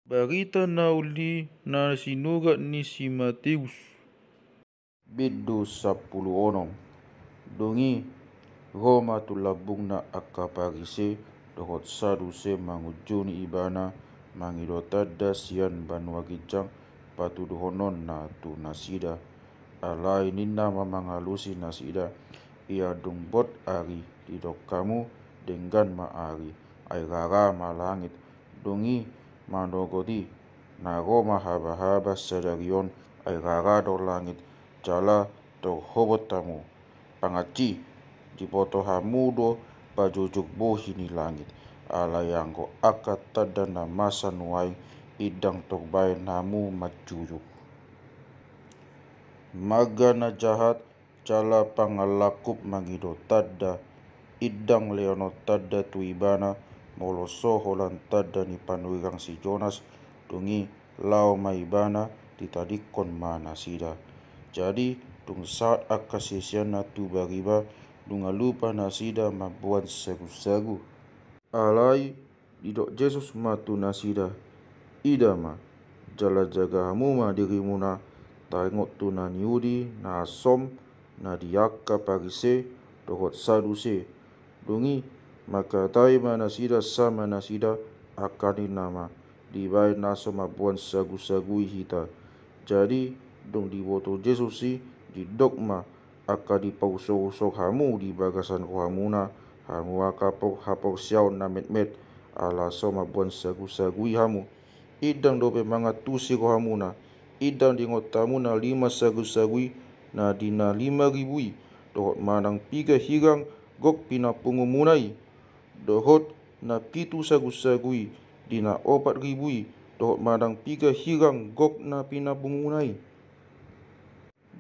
Berita nauli na sinurat ni si Matius. Bidu 10 dongi Roma tulabung na akaparise dohot saduse mangujuni ibana mangidotadda sian banua gijang patuduhonon na tu nasida alai ninna mamangalusi nasida ia dungbot ari didok kamu denggan maari ay rara malangit dongi manogodi na Roma haba-haba sadarion ay rara do langit jala do hobot tamu pangaci dipoto hamudo pajujuk bohini langit alayanggo akat tada na masa nuai idang togbay namu majujuk magana jahat jala pangalakup mangido tada idang leono tada tuibana moloso holan tada ni panuirang si Jonas dungi lau maibana ditadikon mana sida jadi dung saat akasisiana tu bariba dunga lupa nasida mabuan sagu-sagu alai didok Jesus matu nasida idama jala jaga hamuma dirimuna taingot tu na niudi na asom na diaka parise dohot saduse dungi maka taima nasida sama nasida akani nama dibai naso mabuan sagu-sagui hita jadi dong diboto Jesus si di dogma aka di pausok-usok hamu di bagasan ko hamuna hamu akapok hapok siaw na met-met ala so mabuan sagu-sagui hamu idang dope mga tusi ko hamuna idang di ngotamu na 5 sagu-sagui na dina 5,000 dohot manang 3 hirang gok pinapungumunai dohot na 7 sagu-sagui dina 4,000 dohot manang 3 hirang gok na pinapungumunai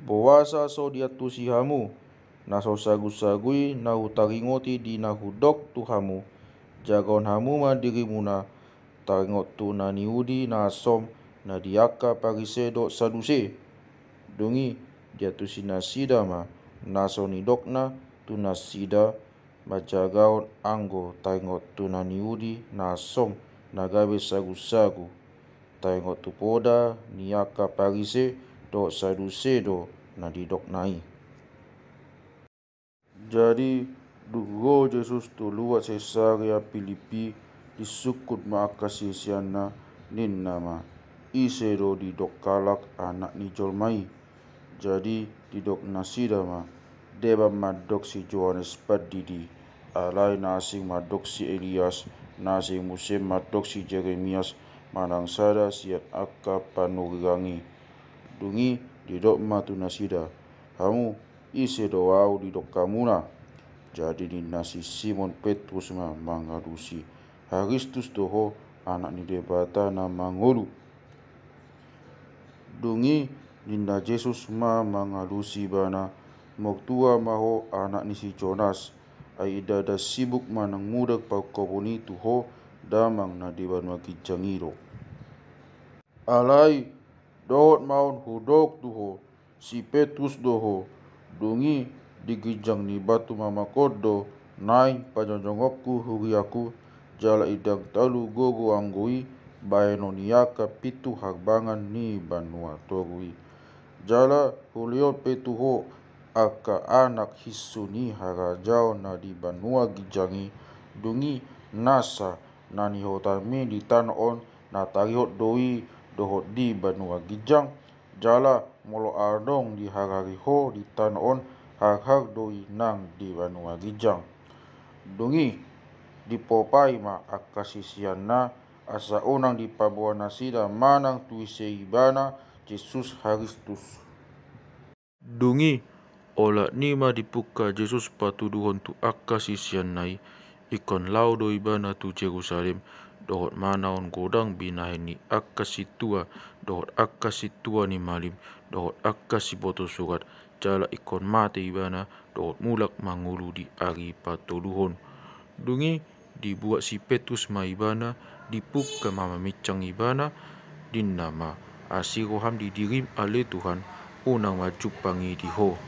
Boasa so diatusi hamu naso sagu-sagui na utaringoti di na hudok tu hamu jagon hamu madirimuna taringot tu na niudi na asom na diaka parisedo saduse dungi diatusi nasida ma naso nidokna tu nasida majagaon anggo taringot tu na niudi na asom na gabe sagu-sagu taringot tu poda niaka parise do saduse do na didoknai jadi dugo Jesus tu luat Caesarea Filipi disukut maakasisiana ninna ma ise do didok kalak anak ni jolmai jadi didok nasida ma deba madok si Johannes Padidi alai nasing madok si Elias nasing musim madok si Jeremias manang sada siat aka panurangi dungi didok matu nasida hamu ise doau didok kamuna jadi ni nasi Simon Petrus ma mangalusi Haristus doho anak ni debata na mangolu dungi ninda Jesus ma mangalusi bana moktua maho anak ni si Jonas ay idada sibuk manang mudak paukoboni tuho damang na dibanwa kijangiro alai dohot maun hudok tuho si Petrus doho dungi digijang ni batu mamakodo naing pajonjongokku huriaku jala idang talu gogo anggui baeno niaka pitu harbangan ni banua torui jala huliot petuho aka anak hisu ni harajao na di banua gijangi dungi nasa na nihotami di tanon na tarihot doi dohot di banua gijang jala molo ardong di harariho di tanon har doi nang di banua gijang dungi di popai ma akasisiana asa onang di pabuan nasida manang tuise ibana Jesus Haristus dungi ola nima dipuka Jesus patuduhon tu akasisian nai ikon lau do ibana tu Jerusalem dohot manaon godang binahen ni akasitua dohot akasitua ni malim dohot akasiboto surat jala ikon mate ibana dohot mulak mangulu di ari patoluhon dungi dibuat si Petrus ma ibana dipuka mama micang ibana din nama asiroham didirim ale Tuhan unang majupangi diho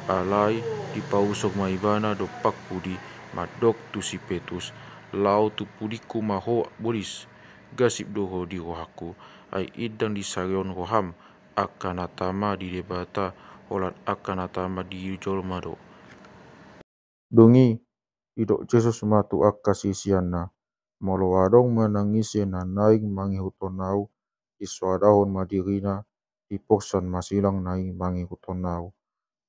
alai dipausok ma ibana dopak pudi madok tu si Petrus lau tu pudiku maho bolis gasip doho di rohaku, ai idang di sarion roham, akan atama di debata, holat akan atama di jolmado. Dongi, idok Jesus matu akka sisiana, molo adong menangisi na naing mangihutonau, iswadahon madirina, ipoksan masilang naing mangihutonau,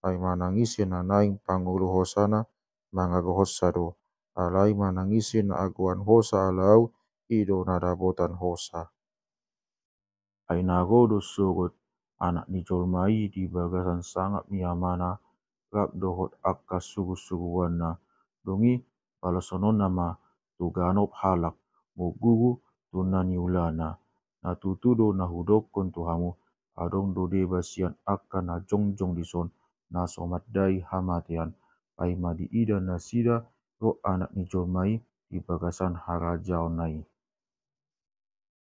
ai manangisi na naing pangulu hosana, mangagohosado, alai manangisi na aguan hosa alau, ido nadabotan hosa. Ai nagodo surut, anak ni jolmai di bagasan sangat miamana, rap dohot akka sugu-suguana, dongi balasonon nama tuganop halak, mo guru tunani ulana, na tutudo na hudokon tuhamu, adong dode basian akka na jongjong dison, na somat dai hamatian, ai madi ida na sida, ro anak ni jolmai di bagasan harajaon nai.